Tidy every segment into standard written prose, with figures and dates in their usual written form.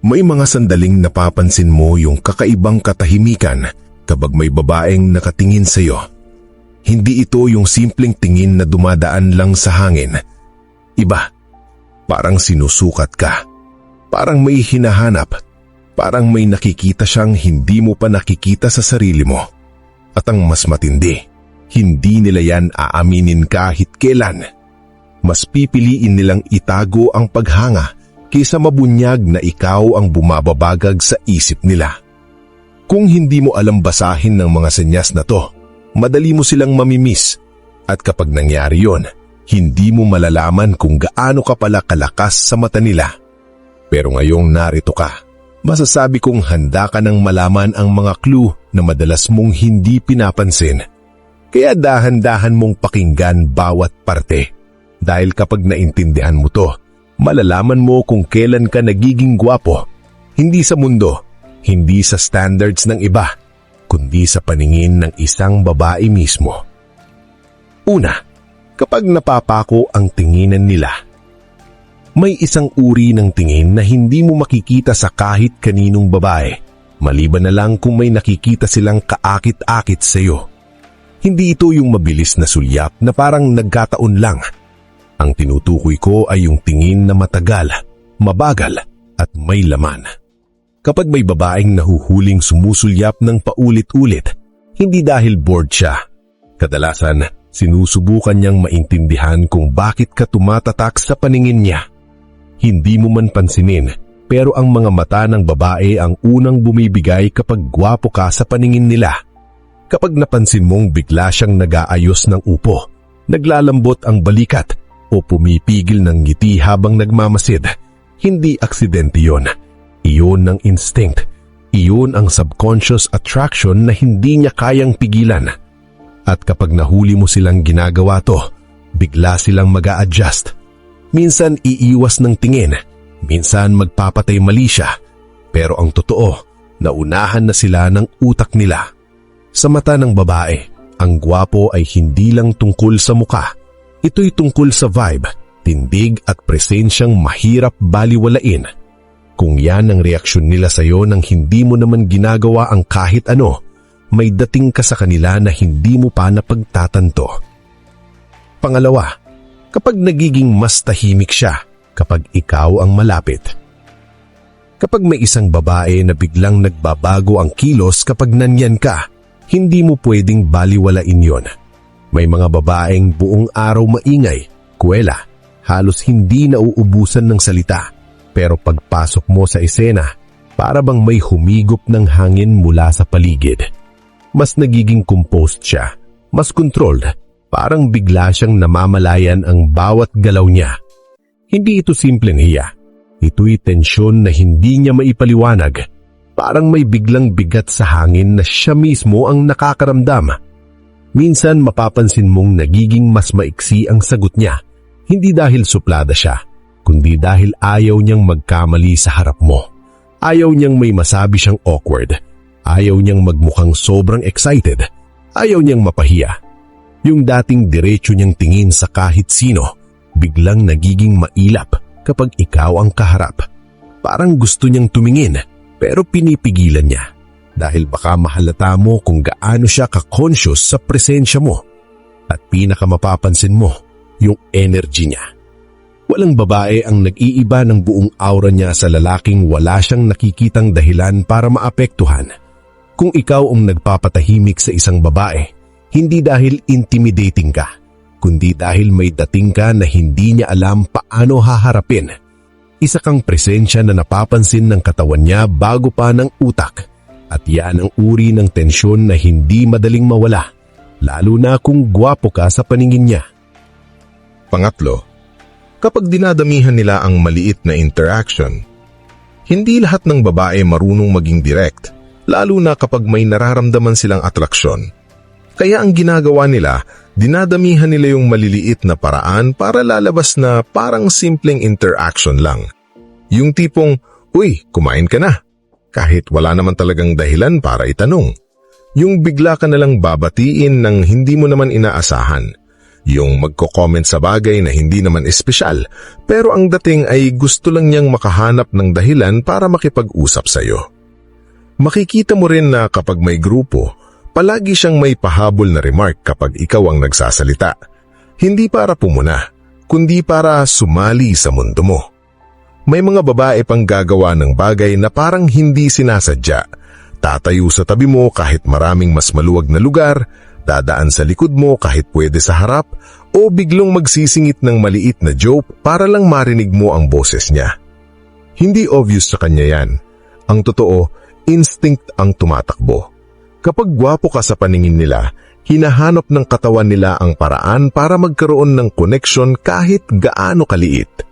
May mga sandaling napapansin mo yung kakaibang katahimikan kapag may babaeng nakatingin sa'yo. Hindi ito yung simpleng tingin na dumadaan lang sa hangin. Iba, parang sinusukat ka. Parang may hinahanap. Parang may nakikita siyang hindi mo pa nakikita sa sarili mo. At ang mas matindi, hindi nila yan aaminin kahit kailan. Mas pipiliin nilang itago ang paghanga kaysa mabunyag na ikaw ang bumababagag sa isip nila. Kung hindi mo alam basahin ng mga senyas na to, madali mo silang mamimiss. At kapag nangyari yon, hindi mo malalaman kung gaano ka pala kalakas sa mata nila. Pero ngayong narito ka, masasabi kong handa ka nang malaman ang mga clue na madalas mong hindi pinapansin. Kaya dahan-dahan mong pakinggan bawat parte. Dahil kapag naintindihan mo to, malalaman mo kung kailan ka nagiging gwapo. Hindi sa mundo, hindi sa standards ng iba, kundi sa paningin ng isang babae mismo. Una, kapag napapako ang tinginan nila. May isang uri ng tingin na hindi mo makikita sa kahit kaninong babae, maliban na lang kung may nakikita silang kaakit-akit sa iyo. Hindi ito yung mabilis na sulyap na parang nagkataon lang. Ang tinutukoy ko ay yung tingin na matagal, mabagal at may laman. Kapag may babaeng nahuhuling sumusulyap ng paulit-ulit, hindi dahil bored siya. Kadalasan, sinusubukan niyang maintindihan kung bakit ka tumatatak sa paningin niya. Hindi mo man pansinin, pero ang mga mata ng babae ang unang bumibigay kapag gwapo ka sa paningin nila. Kapag napansin mong bigla siyang nag-aayos ng upo, naglalambot ang balikat, o pumipigil ng ngiti habang nagmamasid, hindi aksidente yon. Iyon ang instinct. Iyon ang subconscious attraction na hindi niya kayang pigilan. At kapag nahuli mo silang ginagawa to, bigla silang mag-a-adjust. Minsan iiwas ng tingin, minsan magpapatay mali siya. Pero ang totoo, naunahan na sila ng utak nila. Sa mata ng babae, ang gwapo ay hindi lang tungkol sa muka. Ito'y tungkol sa vibe, tindig at presensyang mahirap baliwalain. Kung yan ang reaksyon nila sa iyo nang hindi mo naman ginagawa ang kahit ano, may dating ka sa kanila na hindi mo pa napagtatanto. Pangalawa, kapag nagiging mas tahimik siya kapag ikaw ang malapit. Kapag may isang babae na biglang nagbabago ang kilos kapag nandyan ka, hindi mo pwedeng baliwalain yon. May mga babaeng buong araw maingay, kuwela, halos hindi nauubusan ng salita. Pero pagpasok mo sa esena, para bang may humigop ng hangin mula sa paligid. Mas nagiging composed siya, mas controlled, parang bigla siyang namamalayan ang bawat galaw niya. Hindi ito simpleng hiya. Ito'y tensyon na hindi niya maipaliwanag. Parang may biglang bigat sa hangin na siya mismo ang nakakaramdam. Minsan mapapansin mong nagiging mas maiksi ang sagot niya, hindi dahil suplada siya, kundi dahil ayaw niyang magkamali sa harap mo. Ayaw niyang may masabi siyang awkward. Ayaw niyang magmukhang sobrang excited. Ayaw niyang mapahiya. Yung dating diretso niyang tingin sa kahit sino, biglang nagiging mailap kapag ikaw ang kaharap. Parang gusto niyang tumingin, pero pinipigilan niya. Dahil baka mahalata mo kung gaano siya ka-conscious sa presensya mo. At pinakamapapansin mo, yung energy niya. Walang babae ang nag-iiba ng buong aura niya sa lalaking wala siyang nakikitang dahilan para maapektuhan. Kung ikaw ang nagpapatahimik sa isang babae, hindi dahil intimidating ka, kundi dahil may dating ka na hindi niya alam paano haharapin. Isa kang presensya na napapansin ng katawan niya bago pa ng utak. At yan ang uri ng tensyon na hindi madaling mawala, lalo na kung gwapo ka sa paningin niya. Pangatlo, kapag dinadamihan nila ang maliit na interaction, hindi lahat ng babae marunong maging direct, lalo na kapag may nararamdaman silang atraksyon. Kaya ang ginagawa nila, dinadamihan nila yung maliliit na paraan para lalabas na parang simpleng interaction lang. Yung tipong, "Uy, kumain ka na?" Kahit wala naman talagang dahilan para itanong. Yung bigla ka nalang babatiin ng hindi mo naman inaasahan. Yung magko-comment sa bagay na hindi naman espesyal, pero ang dating ay gusto lang niyang makahanap ng dahilan para makipag-usap sa'yo. Makikita mo rin na kapag may grupo, palagi siyang may pahabol na remark kapag ikaw ang nagsasalita. Hindi para pumuna, kundi para sumali sa mundo mo. May mga babae pang gagawa ng bagay na parang hindi sinasadya. Tatayo sa tabi mo kahit maraming mas maluwag na lugar, dadaan sa likod mo kahit pwede sa harap, o biglong magsisingit ng maliit na joke para lang marinig mo ang boses niya. Hindi obvious sa kanya yan. Ang totoo, instinct ang tumatakbo. Kapag gwapo ka sa paningin nila, hinahanap ng katawan nila ang paraan para magkaroon ng connection kahit gaano kaliit.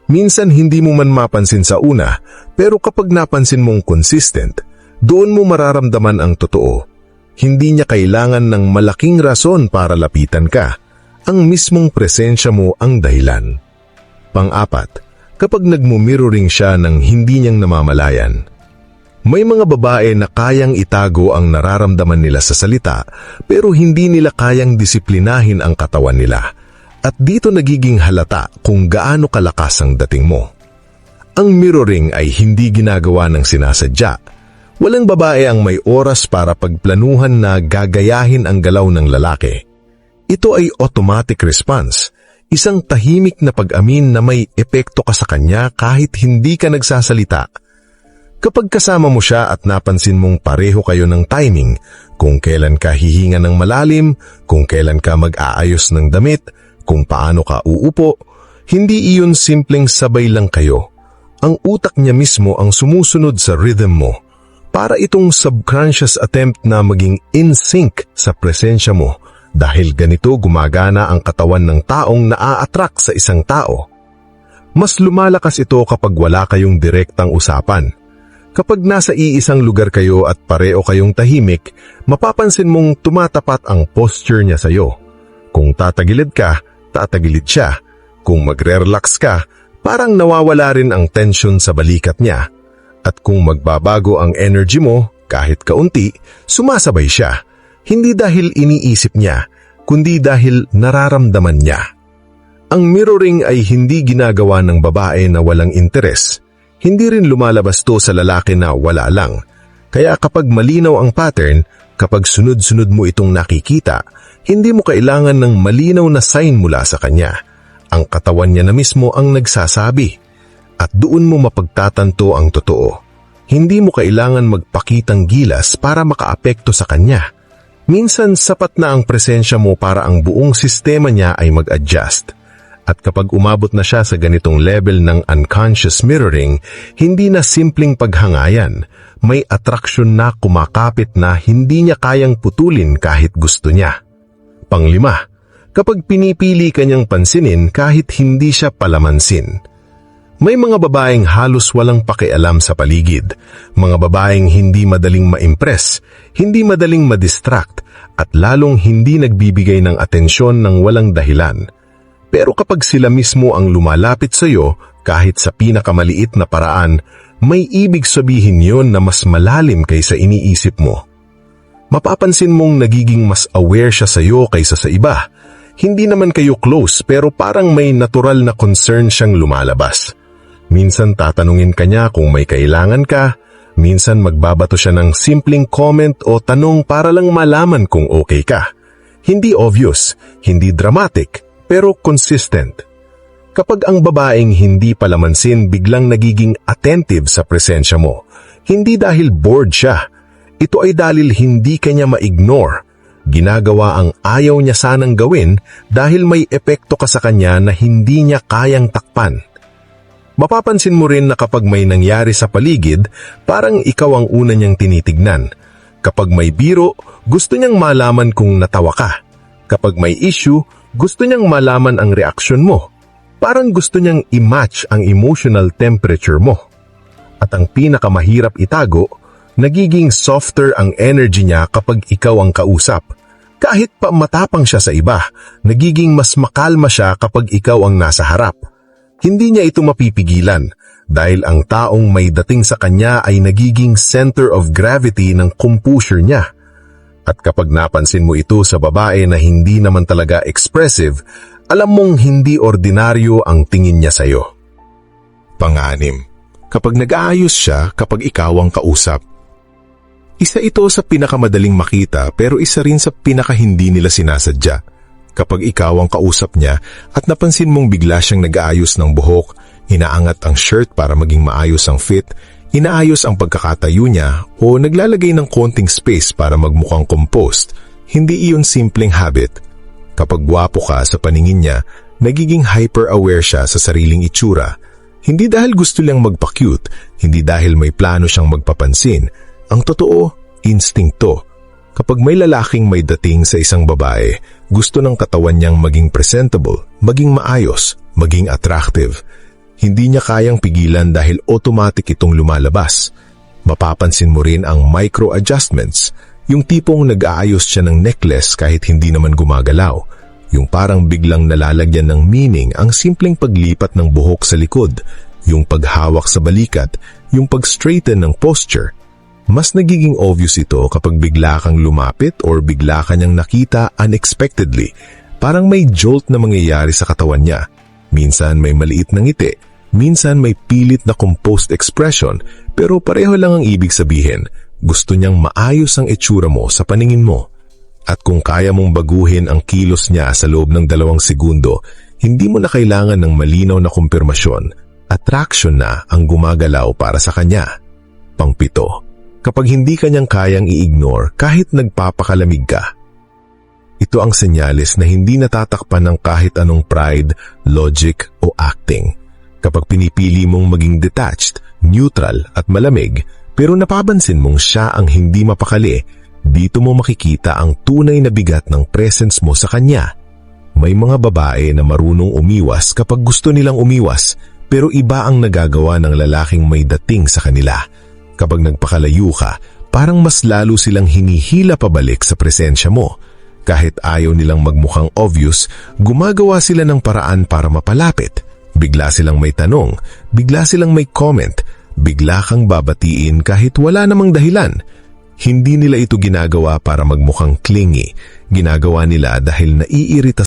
Minsan hindi mo man mapansin sa una, pero kapag napansin mong consistent, doon mo mararamdaman ang totoo. Hindi niya kailangan ng malaking rason para lapitan ka. Ang mismong presensya mo ang dahilan. Pang-apat, kapag nagmumirroring siya ng hindi niyang namamalayan. May mga babae na kayang itago ang nararamdaman nila sa salita, pero hindi nila kayang disiplinahin ang katawan nila. At dito nagiging halata kung gaano kalakas ang dating mo. Ang mirroring ay hindi ginagawa ng sinasadya. Walang babae ang may oras para pagplanuhan na gagayahin ang galaw ng lalaki. Ito ay automatic response, isang tahimik na pag-amin na may epekto ka sa kanya kahit hindi ka nagsasalita. Kapag kasama mo siya at napansin mong pareho kayo ng timing, kung kailan ka hihinga ng malalim, kung kailan ka mag-aayos ng damit, kung paano ka uupo, hindi iyon simpleng sabay lang kayo. Ang utak niya mismo ang sumusunod sa rhythm mo. Para itong subconscious attempt na maging in sync sa presensya mo dahil ganito gumagana ang katawan ng taong naa-attract sa isang tao. Mas lumalakas ito kapag wala kayong direktang usapan. Kapag nasa iisang lugar kayo at pareo kayong tahimik, mapapansin mong tumatapat ang posture niya sa'yo. Kung tatagilid ka, tatagilid siya. Kung magre-relax ka, parang nawawala rin ang tension sa balikat niya. At kung magbabago ang energy mo, kahit kaunti, sumasabay siya. Hindi dahil iniisip niya, kundi dahil nararamdaman niya. Ang mirroring ay hindi ginagawa ng babae na walang interes. Hindi rin lumalabas to sa lalaki na wala lang. Kaya kapag malinaw ang pattern, kapag sunod-sunod mo itong nakikita, hindi mo kailangan ng malinaw na sign mula sa kanya. Ang katawan niya na mismo ang nagsasabi. At doon mo mapagtatanto ang totoo. Hindi mo kailangan magpakitang gilas para makaapekto sa kanya. Minsan sapat na ang presensya mo para ang buong sistema niya ay mag-adjust. At kapag umabot na siya sa ganitong level ng unconscious mirroring, hindi na simpleng paghangayan. May attraction na kumakapit na hindi niya kayang putulin kahit gusto niya. Panglima, kapag pinipili kanyang pansinin kahit hindi siya palamansin. May mga babaeng halos walang pakialam sa paligid, mga babaeng hindi madaling ma-impress, hindi madaling ma-distract, at lalong hindi nagbibigay ng atensyon ng walang dahilan. Pero kapag sila mismo ang lumalapit sa iyo, kahit sa pinakamaliit na paraan, may ibig sabihin yon na mas malalim kaysa iniisip mo. Mapapansin mong nagiging mas aware siya sa iyo kaysa sa iba. Hindi naman kayo close pero parang may natural na concern siyang lumalabas. Minsan tatanungin ka niya kung may kailangan ka, minsan magbabato siya ng simpleng comment o tanong para lang malaman kung okay ka. Hindi obvious, hindi dramatic, pero consistent. Kapag ang babaeng hindi palamansin biglang nagiging attentive sa presensya mo, hindi dahil bored siya, ito ay dahil hindi kanya ma-ignore. Ginagawa ang ayaw niya sanang gawin dahil may epekto ka sa kanya na hindi niya kayang takpan. Mapapansin mo rin na kapag may nangyari sa paligid, parang ikaw ang una niyang tinitignan. Kapag may biro, gusto niyang malaman kung natawa ka. Kapag may issue, gusto niyang malaman ang reaksyon mo. Parang gusto niyang i-match ang emotional temperature mo. At ang pinakamahirap itago, nagiging softer ang energy niya kapag ikaw ang kausap. Kahit pa matapang siya sa iba, nagiging mas makalma siya kapag ikaw ang nasa harap. Hindi niya ito mapipigilan dahil ang taong may dating sa kanya ay nagiging center of gravity ng composure niya. At kapag napansin mo ito sa babae na hindi naman talaga expressive, alam mong hindi ordinaryo ang tingin niya sa'yo. Pang-anim, kapag nag-aayos siya kapag ikaw ang kausap. Isa ito sa pinakamadaling makita pero isa rin sa pinaka-hindi nila sinasadya. Kapag ikaw ang kausap niya at napansin mong bigla siyang nag-aayos ng buhok, inaangat ang shirt para maging maayos ang fit, inaayos ang pagkakatayo niya o naglalagay ng konting space para magmukhang composed, hindi iyon simpleng habit. Kapag gwapo ka sa paningin niya, nagiging hyper-aware siya sa sariling itsura. Hindi dahil gusto niyang magpa-cute, hindi dahil may plano siyang magpapansin. Ang totoo, instinkto. Kapag may lalaking may dating sa isang babae, gusto ng katawan niyang maging presentable, maging maayos, maging attractive. Hindi niya kayang pigilan dahil automatic itong lumalabas. Mapapansin mo rin ang micro-adjustments, yung tipong nag-aayos siya ng necklace kahit hindi naman gumagalaw. Yung parang biglang nalalagyan ng meaning ang simpleng paglipat ng buhok sa likod, yung paghawak sa balikat, yung pag-straighten ng posture. Mas nagiging obvious ito kapag bigla kang lumapit or bigla kanyang nakita unexpectedly. Parang may jolt na mangyayari sa katawan niya. Minsan may maliit na ngiti, minsan may pilit na composed expression, pero pareho lang ang ibig sabihin. Gusto niyang maayos ang itsura mo sa paningin mo. At kung kaya mong baguhin ang kilos niya sa loob ng 2 segundo, hindi mo na kailangan ng malinaw na kumpirmasyon. Attraction na ang gumagalaw para sa kanya. Pang-7, kapag hindi kanyang kayang i-ignore kahit nagpapakalamig ka. Ito ang senyales na hindi natatakpan ng kahit anong pride, logic o acting. Kapag pinipili mong maging detached, neutral at malamig, pero napapansin mong siya ang hindi mapakali, dito mo makikita ang tunay na bigat ng presence mo sa kanya. May mga babae na marunong umiwas kapag gusto nilang umiwas, pero iba ang nagagawa ng lalaking may dating sa kanila. Kapag nagpakalayo ka, parang mas lalo silang hinihila pabalik sa presensya mo. Kahit ayaw nilang magmukhang obvious, gumagawa sila ng paraan para mapalapit. Bigla silang may tanong, bigla silang may comment, bigla kang babatiin kahit wala namang dahilan. Hindi nila ito ginagawa para magmukhang clingy. Ginagawa nila dahil naiirita